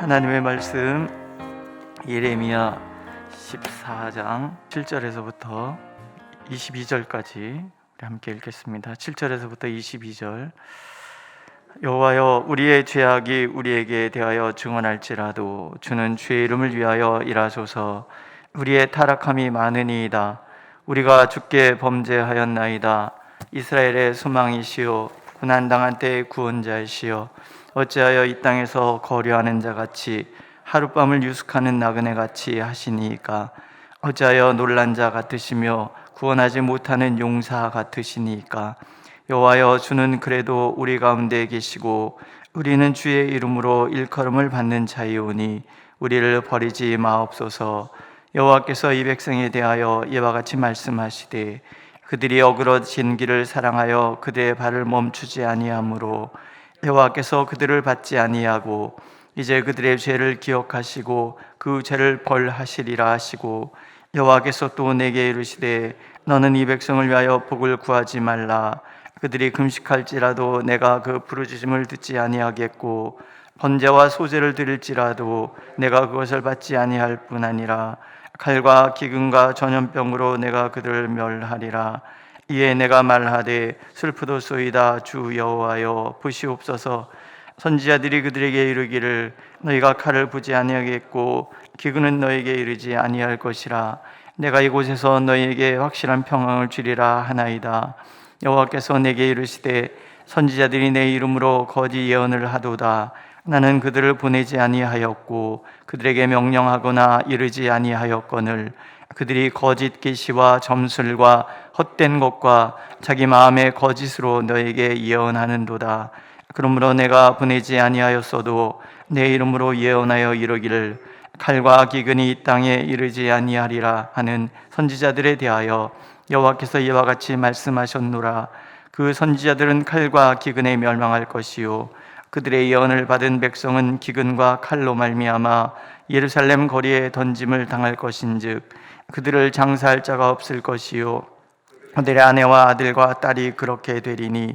하나님의 말씀 예레미야 14장 7절에서부터 22절까지 우리 함께 읽겠습니다. 7절에서부터 22절. 여호와여, 우리의 죄악이 우리에게 대하여 증언할지라도 주는 주의 이름을 위하여 일하소서. 우리의 타락함이 많으니이다. 우리가 주께 범죄하였나이다. 이스라엘의 소망이시오, 고난당한 때의 구원자이시여, 어찌하여 이 땅에서 거류하는 자같이 하룻밤을 유숙하는 나그네 같이 하시니이까? 어찌하여 놀란 자 같으시며 구원하지 못하는 용사 같으시니이까? 여호와여, 주는 그래도 우리 가운데 계시고 우리는 주의 이름으로 일컬음을 받는 자이오니 우리를 버리지 마옵소서. 여호와께서 이 백성에 대하여 이와 같이 말씀하시되, 그들이 어그러진 길을 사랑하여 그들의 발을 멈추지 아니하므로 여호와께서 그들을 받지 아니하고 이제 그들의 죄를 기억하시고 그 죄를 벌하시리라 하시고, 여호와께서 또 내게 이르시되, 너는 이 백성을 위하여 복을 구하지 말라. 그들이 금식할지라도 내가 그 부르짖음을 듣지 아니하겠고, 번제와 소제를 드릴지라도 내가 그것을 받지 아니할 뿐 아니라 칼과 기근과 전염병으로 내가 그들을 멸하리라. 이에 내가 말하되, 슬프도소이다. 주 여호와여, 보시옵소서. 선지자들이 그들에게 이르기를, 너희가 칼을 보지 아니하겠고 기근은 너에게 이르지 아니할 것이라. 내가 이곳에서 너희에게 확실한 평강을 주리라 하나이다. 여호와께서 내게 이르시되, 선지자들이 내 이름으로 거짓 예언을 하도다. 나는 그들을 보내지 아니하였고 그들에게 명령하거나 이르지 아니하였거늘 그들이 거짓 계시와 점술과 헛된 것과 자기 마음의 거짓으로 너에게 예언하는도다. 그러므로 내가 보내지 아니하였어도 내 이름으로 예언하여 이르기를, 칼과 기근이 이 땅에 이르지 아니하리라 하는 선지자들에 대하여 여호와께서 이와 같이 말씀하셨노라. 그 선지자들은 칼과 기근에 멸망할 것이요, 그들의 예언을 받은 백성은 기근과 칼로 말미암아 예루살렘 거리에 던짐을 당할 것인즉 그들을 장사할 자가 없을 것이요, 그들의 아내와 아들과 딸이 그렇게 되리니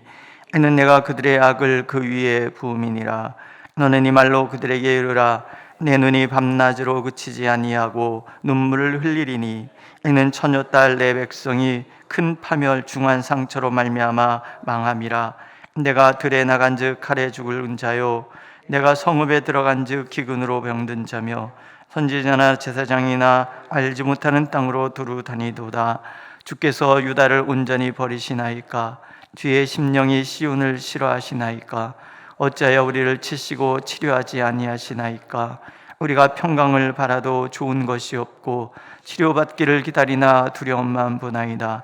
이는 내가 그들의 악을 그 위에 부음이니라. 너는 이 말로 그들에게 이르라. 내 눈이 밤낮으로 그치지 아니하고 눈물을 흘리리니 이는 처녀딸 내 백성이 큰 파멸 중한 상처로 말미암아 망함이라. 내가 들에 나간즉 칼에 죽을 자요, 내가 성읍에 들어간즉 기근으로 병든 자며 선지자나 제사장이나 알지 못하는 땅으로 두루 다니도다. 주께서 유다를 온전히 버리시나이까? 주의 심령이 시온을 싫어하시나이까? 어찌하여 우리를 치시고 치료하지 아니하시나이까? 우리가 평강을 바라도 좋은 것이 없고 치료받기를 기다리나 두려움만 보나이다.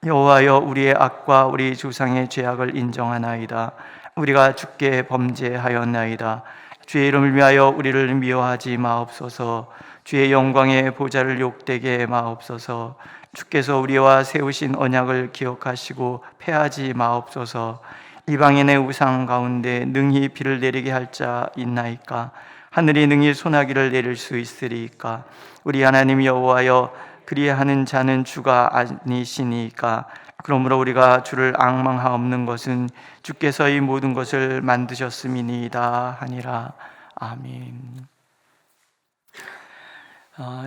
여호와여, 우리의 악과 우리 조상의 죄악을 인정하나이다. 우리가 주께 범죄하였나이다. 주의 이름을 위하여 우리를 미워하지 마옵소서. 주의 영광의 보좌를 욕되게 마옵소서. 주께서 우리와 세우신 언약을 기억하시고 패하지 마옵소서. 이방인의 우상 가운데 능히 비를 내리게 할 자 있나이까? 하늘이 능히 소나기를 내릴 수 있으리이까? 우리 하나님 여호와여, 그리하는 자는 주가 아니시니까? 그러므로 우리가 주를 앙망하옵는 것은 주께서 이 모든 것을 만드셨음이니이다 하니라. 아멘.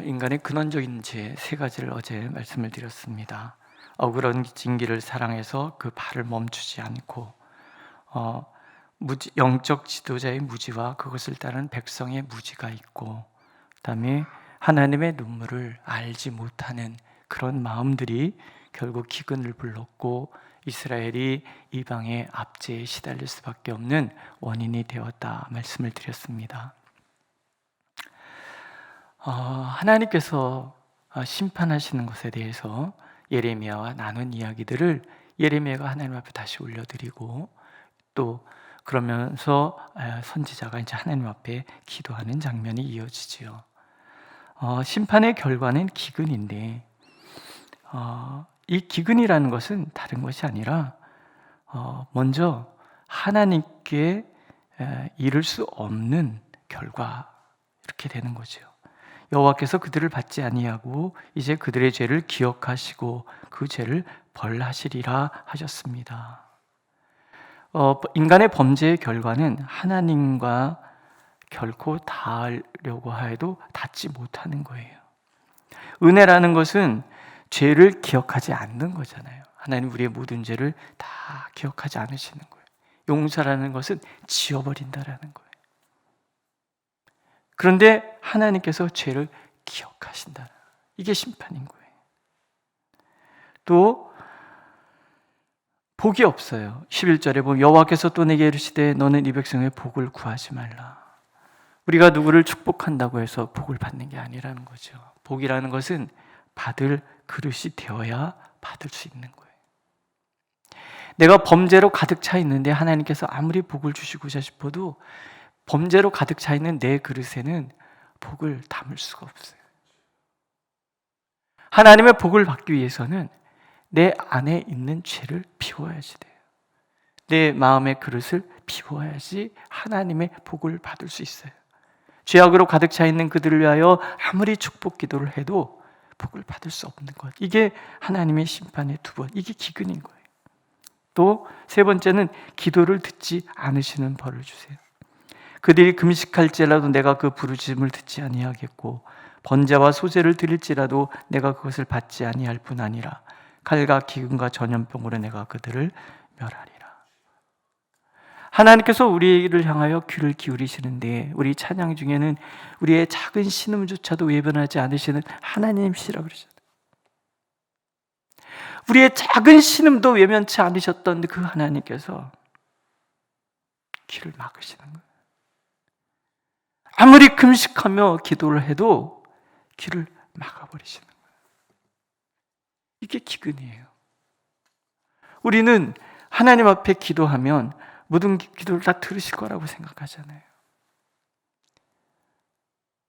인간의 근원적인 죄 세 가지를 어제 말씀을 드렸습니다. 어그러진 길을 사랑해서 그 발을 멈추지 않고, 영적 지도자의 무지와 그것을 따른 백성의 무지가 있고, 그다음에 하나님의 눈물을 알지 못하는 그런 마음들이 결국 기근을 불렀고 이스라엘이 이방의 압제에 시달릴 수밖에 없는 원인이 되었다 말씀을 드렸습니다. 하나님께서 심판하시는 것에 대해서 예레미야와 나눈 이야기들을 예레미야가 하나님 앞에 다시 올려드리고, 또 그러면서 선지자가 이제 하나님 앞에 기도하는 장면이 이어지지요. 심판의 결과는 기근인데, 이 기근이라는 것은 다른 것이 아니라 먼저 하나님께 이룰 수 없는 결과, 이렇게 되는 거죠. 여호와께서 그들을 받지 아니하고 이제 그들의 죄를 기억하시고 그 죄를 벌하시리라 하셨습니다. 인간의 범죄의 결과는 하나님과 결코 닿으려고 해도 닿지 못하는 거예요. 은혜라는 것은 죄를 기억하지 않는 거잖아요. 하나님 우리의 모든 죄를 다 기억하지 않으시는 거예요. 용서라는 것은 지워버린다라는 거예요. 그런데 하나님께서 죄를 기억하신다. 이게 심판인 거예요. 또 복이 없어요. 11절에 보면 여호와께서 또 내게 이르시되 너는 이 백성의 복을 구하지 말라. 우리가 누구를 축복한다고 해서 복을 받는 게 아니라는 거죠. 복이라는 것은 받을 그릇이 되어야 받을 수 있는 거예요. 내가 범죄로 가득 차 있는데 하나님께서 아무리 복을 주시고자 싶어도 범죄로 가득 차 있는 내 그릇에는 복을 담을 수가 없어요. 하나님의 복을 받기 위해서는 내 안에 있는 죄를 비워야지 돼요. 내 마음의 그릇을 비워야지 하나님의 복을 받을 수 있어요. 죄악으로 가득 차 있는 그들을 위하여 아무리 축복 기도를 해도 복을 받을 수 없는 것. 이게 하나님의 심판의 두 번. 이게 기근인 거예요. 또 세 번째는 기도를 듣지 않으시는 벌을 주세요. 그들이 금식할지라도 내가 그 부르짖음을 듣지 아니하겠고 번제와 소제를 드릴지라도 내가 그것을 받지 아니할 뿐 아니라 칼과 기근과 전염병으로 내가 그들을 멸하리라. 하나님께서 우리를 향하여 귀를 기울이시는데 우리 찬양 중에는 우리의 작은 신음조차도 외면하지 않으시는 하나님이시라 그러셨어요. 우리의 작은 신음도 외면치 않으셨던 그 하나님께서 귀를 막으시는 거예요. 아무리 금식하며 기도를 해도 귀를 막아버리시는 거예요. 이게 기근이에요. 우리는 하나님 앞에 기도하면 모든 기도를 다 들으실 거라고 생각하잖아요.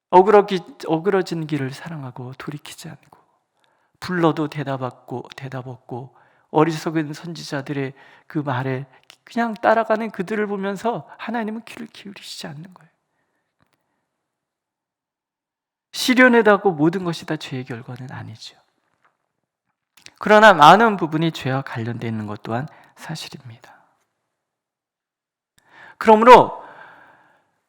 어그러진 길을 사랑하고 돌이키지 않고 불러도 대답 없고 어리석은 선지자들의 그 말에 그냥 따라가는 그들을 보면서 하나님은 귀를 기울이시지 않는 거예요. 시련에다고 모든 것이 다 죄의 결과는 아니죠. 그러나 많은 부분이 죄와 관련되어 있는 것 또한 사실입니다. 그러므로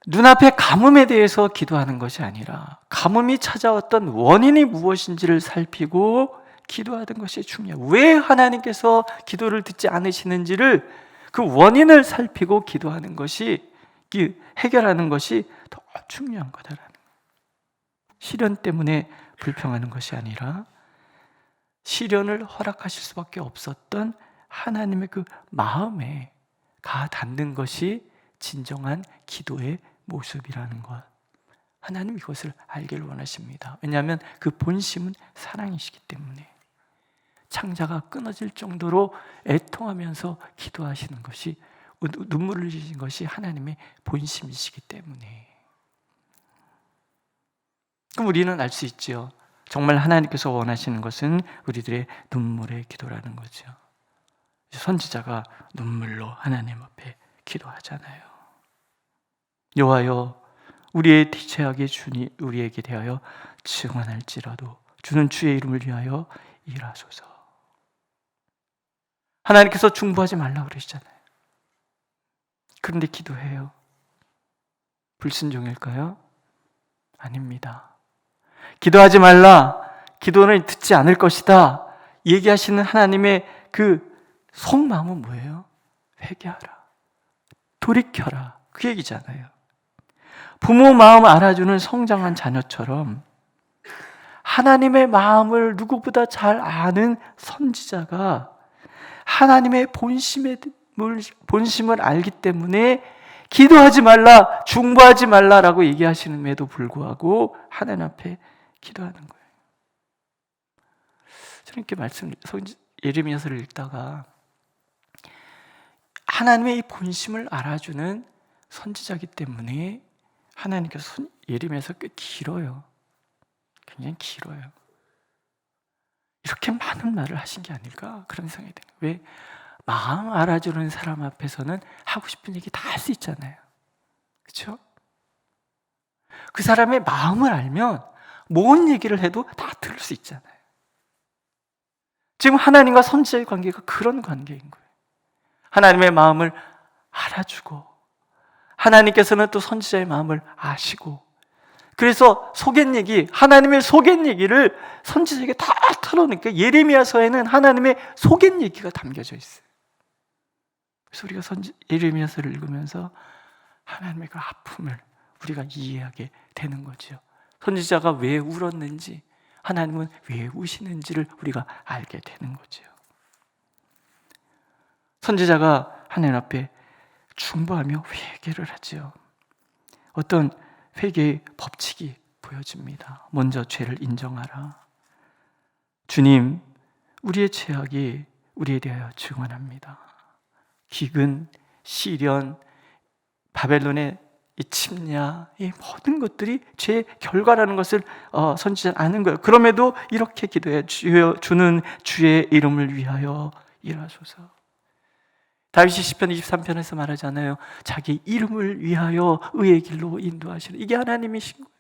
눈앞의 가뭄에 대해서 기도하는 것이 아니라 가뭄이 찾아왔던 원인이 무엇인지를 살피고 기도하는 것이 중요해요. 왜 하나님께서 기도를 듣지 않으시는지를 그 원인을 살피고 기도하는 것이, 해결하는 것이 더 중요한 거다라는 거예요. 시련 때문에 불평하는 것이 아니라 시련을 허락하실 수밖에 없었던 하나님의 그 마음에 닿는 것이 진정한 기도의 모습이라는 것. 하나님 이것을 알기를 원하십니다. 왜냐하면 그 본심은 사랑이시기 때문에 창자가 끊어질 정도로 애통하면서 기도하시는 것이, 눈물을 흘리신 것이 하나님의 본심이시기 때문에. 그럼 우리는 알 수 있죠. 정말 하나님께서 원하시는 것은 우리들의 눈물의 기도라는 거죠. 선지자가 눈물로 하나님 앞에 기도하잖아요. 여호와여, 우리의 죄악이 주니 우리에게 대하여 증언할지라도 주는 주의 이름을 위하여 일하소서. 하나님께서 중보하지 말라고 그러시잖아요. 그런데 기도해요. 불순종일까요? 아닙니다. 기도하지 말라, 기도는 듣지 않을 것이다 얘기하시는 하나님의 그 속마음은 뭐예요? 회개하라, 돌이켜라, 그 얘기잖아요. 부모 마음 알아주는 성장한 자녀처럼 하나님의 마음을 누구보다 잘 아는 선지자가 하나님의 본심을 알기 때문에 기도하지 말라, 중보하지 말라라고 얘기하시는데도 불구하고 하나님 앞에 기도하는 거예요. 저는 이렇게 예레미야서를 읽다가 하나님의 이 본심을 알아주는 선지자이기 때문에 하나님께서 예레미야서 꽤 길어요. 굉장히 길어요. 이렇게 많은 말을 하신 게 아닐까 그런 생각이 드는 거예요. 왜? 마음 알아주는 사람 앞에서는 하고 싶은 얘기 다 할 수 있잖아요. 그렇죠? 그 사람의 마음을 알면 뭔 얘기를 해도 다 들을 수 있잖아요. 지금 하나님과 선지자의 관계가 그런 관계인 거예요. 하나님의 마음을 알아주고 하나님께서는 또 선지자의 마음을 아시고, 그래서 소갯얘기, 하나님의 소갯얘기를 선지자에게 다 털어놓으니까 예레미야서에는 하나님의 소갯얘기가 담겨져 있어요. 그래서 우리가 예레미야서를 읽으면서 하나님의 그 아픔을 우리가 이해하게 되는 거죠. 선지자가 왜 울었는지, 하나님은 왜 우시는지를 우리가 알게 되는 거죠. 선지자가 하나님 앞에 중보하며 회개를 하죠. 어떤 회개의 법칙이 보여집니다. 먼저 죄를 인정하라. 주님, 우리의 죄악이 우리에 대하여 증언합니다. 기근, 시련, 바벨론의 이 침략, 이 모든 것들이 죄의 결과라는 것을 선지자는 아는 거예요. 그럼에도 이렇게 기도해요. 주는 주의 이름을 위하여 일하소서. 다윗이 시편 23편에서 말하잖아요. 자기 이름을 위하여 의의 길로 인도하시는, 이게 하나님이신 거예요.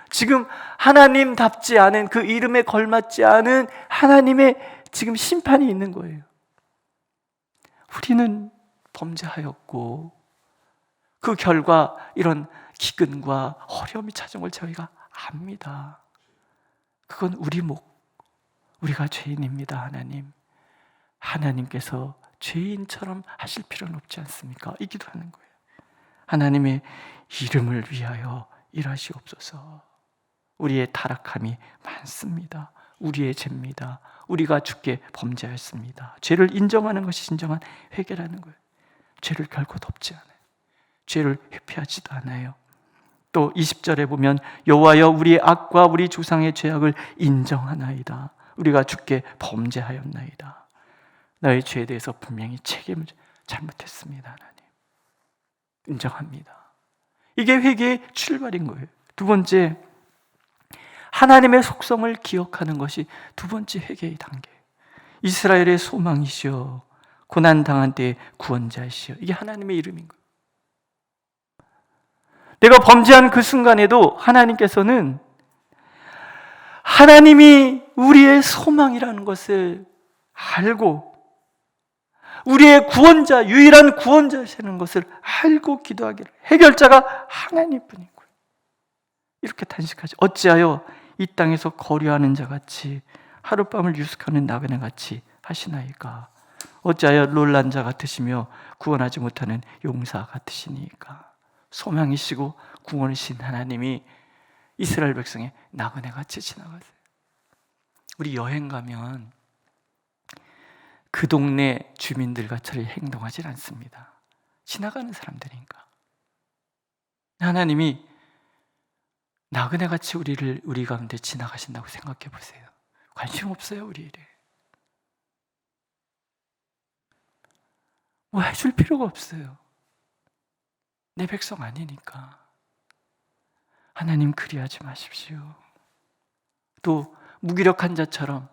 지금 하나님답지 않은, 그 이름에 걸맞지 않은 하나님의 지금 심판이 있는 거예요. 우리는 범죄하였고 그 결과 이런 기근과 어려움이 찾아온 걸 저희가 압니다. 그건 우리 우리가 죄인입니다. 하나님께서 죄인처럼 하실 필요는 없지 않습니까? 이 기도하는 거예요. 하나님의 이름을 위하여 일하시옵소서. 우리의 타락함이 많습니다. 우리의 죄입니다. 우리가 주께 범죄하였습니다. 죄를 인정하는 것이 진정한 회개라는 거예요. 죄를 결코 덮지 않아요. 죄를 회피하지도 않아요. 또 20절에 보면 여호와여 우리의 악과 우리 조상의 죄악을 인정하나이다. 우리가 주께 범죄하였나이다. 너의 죄에 대해서 분명히 책임을 잘못했습니다. 하나님 인정합니다. 이게 회개의 출발인 거예요. 두 번째, 하나님의 속성을 기억하는 것이 두 번째 회개의 단계예요. 이스라엘의 소망이시여, 고난당한 때의 구원자이시여, 이게 하나님의 이름인 거예요. 내가 범죄한 그 순간에도 하나님께서는 하나님이 우리의 소망이라는 것을 알고 우리의 구원자, 유일한 구원자시라는 것을 알고 기도하기를, 해결자가 하나님뿐인 거예요. 이렇게 단식하죠. 어찌하여 이 땅에서 거류하는 자같이 하룻밤을 유숙하는 나그네같이 하시나이까? 어찌하여 놀란 자 같으시며 구원하지 못하는 용사 같으시니까? 소망이시고 구원이신 하나님이 이스라엘 백성의 나그네같이 지나가세요. 우리 여행 가면 그 동네 주민들과처럼 행동하지 않습니다. 지나가는 사람들이니까. 하나님이 나그네같이 우리 가운데 지나가신다고 생각해 보세요. 관심 없어요, 우리 일에. 뭐 해줄 필요가 없어요. 내 백성 아니니까. 하나님 그리하지 마십시오. 또 무기력한 자처럼,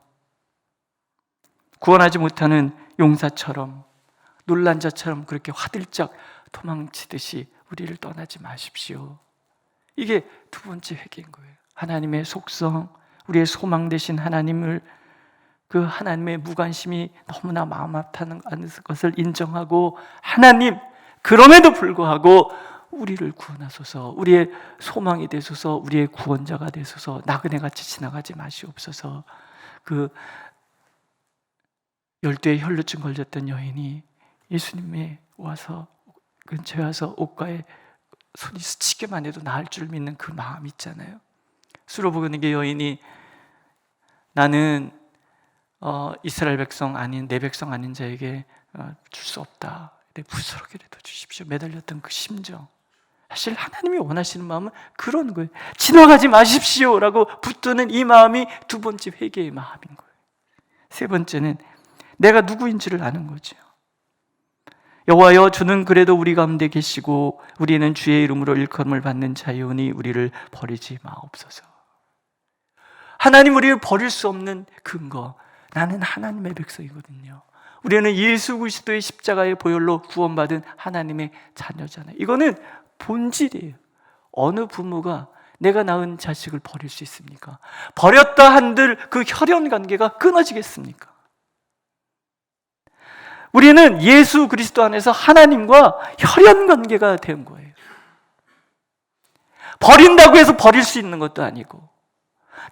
구원하지 못하는 용사처럼, 놀란 자처럼 그렇게 화들짝 도망치듯이 우리를 떠나지 마십시오. 이게 두 번째 회개인 거예요. 하나님의 속성, 우리의 소망 되신 하나님을, 그 하나님의 무관심이 너무나 마음 아파하는 것을 인정하고, 하나님 그럼에도 불구하고 우리를 구원하소서, 우리의 소망이 되소서, 우리의 구원자가 되소서, 나그네같이 지나가지 마시옵소서. 그 12의 혈루증 걸렸던 여인이 예수님에 와서 근처에 와서 옷가에 손이 스치기만 해도 나을 줄 믿는 그 마음 있잖아요. 수로보니게 여인이 나는 이스라엘 백성 아닌, 내 백성 아닌 자에게 줄 수 없다, 내 부스러기라도 주십시오, 매달렸던 그 심정, 사실 하나님이 원하시는 마음은 그런 거예요. 지나가지 마십시오라고 붙드는 이 마음이 두 번째 회개의 마음인 거예요. 세 번째는 내가 누구인지를 아는 거죠. 여호와여 주는 그래도 우리 가운데 계시고 우리는 주의 이름으로 일컬음을 받는 자이오니 우리를 버리지 마옵소서. 하나님 우리를 버릴 수 없는 근거, 나는 하나님의 백성이거든요. 우리는 예수 그리스도의 십자가의 보혈로 구원받은 하나님의 자녀잖아요. 이거는 본질이에요. 어느 부모가 내가 낳은 자식을 버릴 수 있습니까? 버렸다 한들 그 혈연 관계가 끊어지겠습니까? 우리는 예수 그리스도 안에서 하나님과 혈연 관계가 된 거예요. 버린다고 해서 버릴 수 있는 것도 아니고,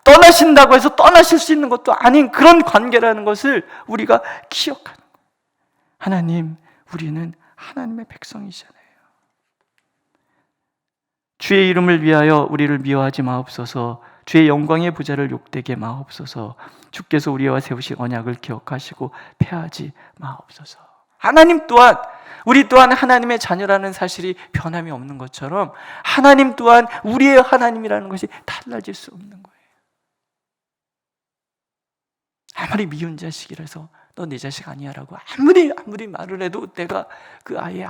떠나신다고 해서 떠나실 수 있는 것도 아닌 그런 관계라는 것을 우리가 기억하는 거예요. 하나님, 우리는 하나님의 백성이잖아요. 주의 이름을 위하여 우리를 미워하지 마옵소서. 주의 영광의 부자를 욕되게 마옵소서. 주께서 우리와 세우신 언약을 기억하시고 패하지 마옵소서. 하나님 또한, 우리 또한 하나님의 자녀라는 사실이 변함이 없는 것처럼 하나님 또한 우리의 하나님이라는 것이 달라질 수 없는 거예요. 아무리 미운 자식이라서 너 내 자식 아니야 라고 아무리 말을 해도 내가 그 아이의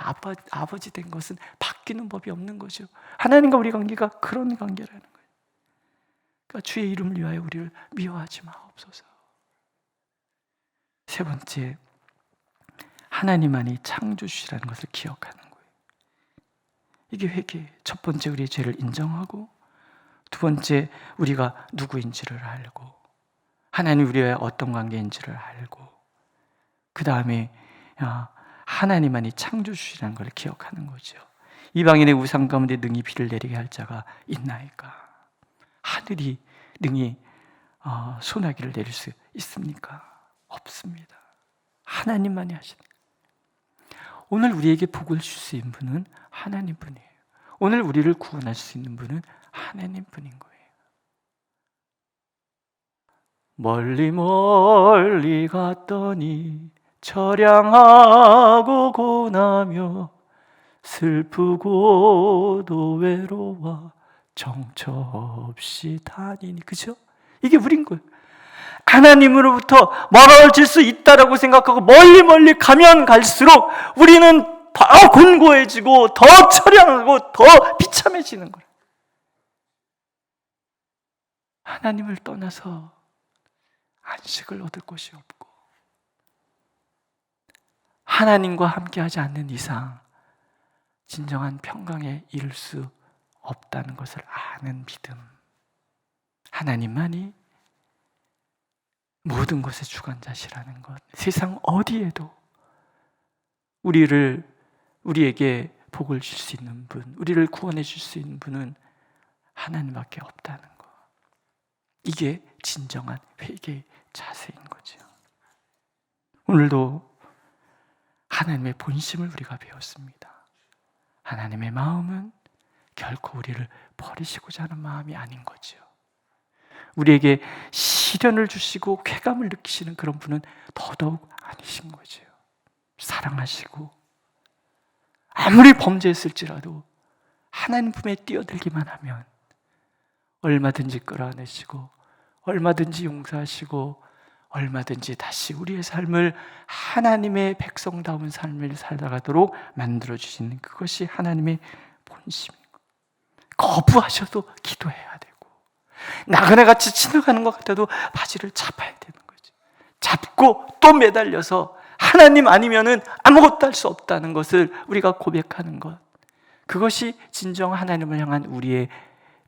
아버지 된 것은 바뀌는 법이 없는 거죠. 하나님과 우리 관계가 그런 관계라는 거예요. 그러니까 주의 이름을 위하여 우리를 미워하지 마옵소서. 세 번째, 하나님만이 창조주시라는 것을 기억하는 거예요. 이게 회개예요. 첫 번째, 우리의 죄를 인정하고, 두 번째, 우리가 누구인지를 알고, 하나님 우리와 어떤 관계인지를 알고, 그 다음에 하나님만이 창조주시라는 걸 기억하는 거죠. 이방인의 우상 가운데 능히 비를 내리게 할 자가 있나이까? 하늘이 능히 소나기를 내릴 수 있습니까? 없습니다. 하나님만이 하시는 거예요. 오늘 우리에게 복을 줄 수 있는 분은 하나님 분이에요. 오늘 우리를 구원할 수 있는 분은 하나님 분인 거예요. 멀리 멀리 갔더니 처량하고 고나며 슬프고도 외로워 정처 없이 다니니. 그죠? 이게 우린 거예요. 하나님으로부터 멀어질 수 있다라고 생각하고 멀리 가면 갈수록 우리는 더 곤고해지고 더 처량하고 더 비참해지는 거예요. 하나님을 떠나서 안식을 얻을 곳이 없고, 하나님과 함께하지 않는 이상 진정한 평강에 이를 수 없다는 것을 아는 믿음. 하나님만이 모든 것의 주관자시라는 것. 세상 어디에도 우리에게 복을 줄 수 있는 분, 우리를 구원해 줄 수 있는 분은 하나님밖에 없다는 것. 이게 진정한 회개의 자세인 거죠. 오늘도 하나님의 본심을 우리가 배웠습니다. 하나님의 마음은 결코 우리를 버리시고자 하는 마음이 아닌 거죠. 우리에게 시련을 주시고 쾌감을 느끼시는 그런 분은 더더욱 아니신 거죠. 사랑하시고 아무리 범죄했을지라도 하나님 품에 뛰어들기만 하면 얼마든지 끌어안으시고 얼마든지 용서하시고 얼마든지 다시 우리의 삶을 하나님의 백성다운 삶을 살아가도록 만들어주시는, 그것이 하나님의 본심이고, 거부하셔도 기도해야 되고, 나그네같이 지나가는 것 같아도 바지를 잡아야 되는 거죠. 잡고 또 매달려서 하나님 아니면은 아무것도 할 수 없다는 것을 우리가 고백하는 것, 그것이 진정 하나님을 향한 우리의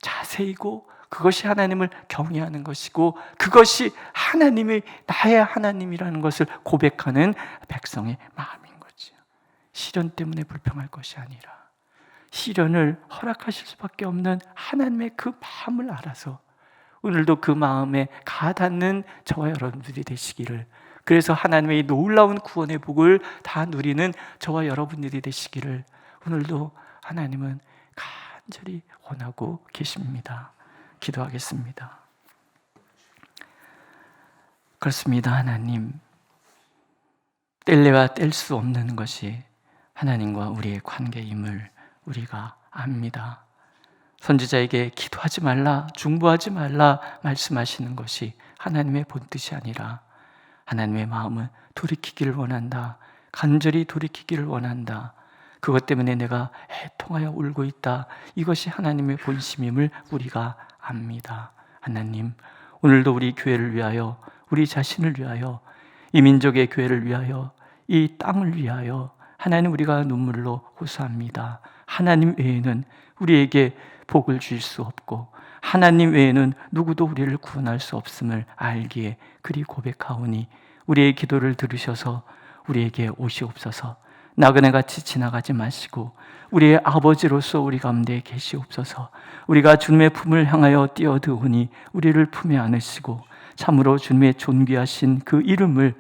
자세이고, 그것이 하나님을 경외하는 것이고, 그것이 하나님이 나의 하나님이라는 것을 고백하는 백성의 마음인 거죠. 시련 때문에 불평할 것이 아니라 시련을 허락하실 수밖에 없는 하나님의 그 마음을 알아서 오늘도 그 마음에 가닿는 저와 여러분들이 되시기를, 그래서 하나님의 놀라운 구원의 복을 다 누리는 저와 여러분들이 되시기를 오늘도 하나님은 간절히 원하고 계십니다. 기도하겠습니다. 그렇습니다. 하나님, 뗄래야 뗄 수 없는 것이 하나님과 우리의 관계임을 우리가 압니다. 선지자에게 기도하지 말라, 중보하지 말라 말씀하시는 것이 하나님의 본뜻이 아니라 하나님의 마음은 돌이키기를 원한다, 간절히 돌이키기를 원한다, 그것 때문에 내가 애통하여 울고 있다, 이것이 하나님의 본심임을 우리가 압니다. 하나님, 오늘도 우리 교회를 위하여, 우리 자신을 위하여, 이 민족의 교회를 위하여, 이 땅을 위하여 하나님 우리가 눈물로 호소합니다. 하나님 외에는 우리에게 복을 주실 수 없고 하나님 외에는 누구도 우리를 구원할 수 없음을 알기에 그리 고백하오니 우리의 기도를 들으셔서 우리에게 오시옵소서. 나그네같이 지나가지 마시고 우리의 아버지로서 우리 가운데 계시옵소서. 우리가 주님의 품을 향하여 뛰어드오니 우리를 품에 안으시고 참으로 주님의 존귀하신 그 이름을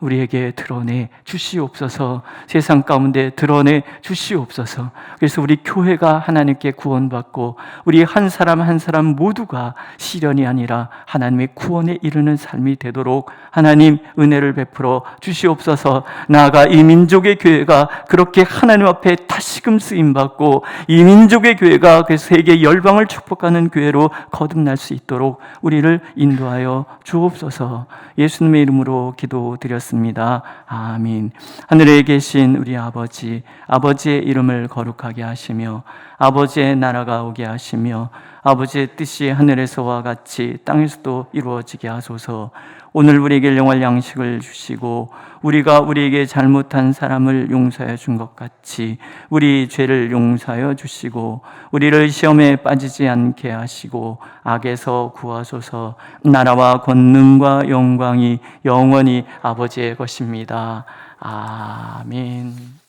우리에게 드러내 주시옵소서. 세상 가운데 드러내 주시옵소서. 그래서 우리 교회가 하나님께 구원받고 우리 한 사람 한 사람 모두가 시련이 아니라 하나님의 구원에 이르는 삶이 되도록 하나님 은혜를 베풀어 주시옵소서. 나아가 이 민족의 교회가 그렇게 하나님 앞에 다시금 쓰임받고 이 민족의 교회가 그 세계 열방을 축복하는 교회로 거듭날 수 있도록 우리를 인도하여 주옵소서. 예수님의 이름으로 기도드렸습니다. 아멘. 하늘에 계신 우리 아버지, 아버지의 이름을 거룩하게 하시며 아버지의 나라가 오게 하시며 아버지의 뜻이 하늘에서와 같이 땅에서도 이루어지게 하소서. 오늘 우리에게 일용할 양식을 주시고 우리가 우리에게 잘못한 사람을 용서해 준 것 같이 우리 죄를 용서하여 주시고 우리를 시험에 빠지지 않게 하시고 악에서 구하소서. 나라와 권능과 영광이 영원히 아버지의 것입니다. 아멘.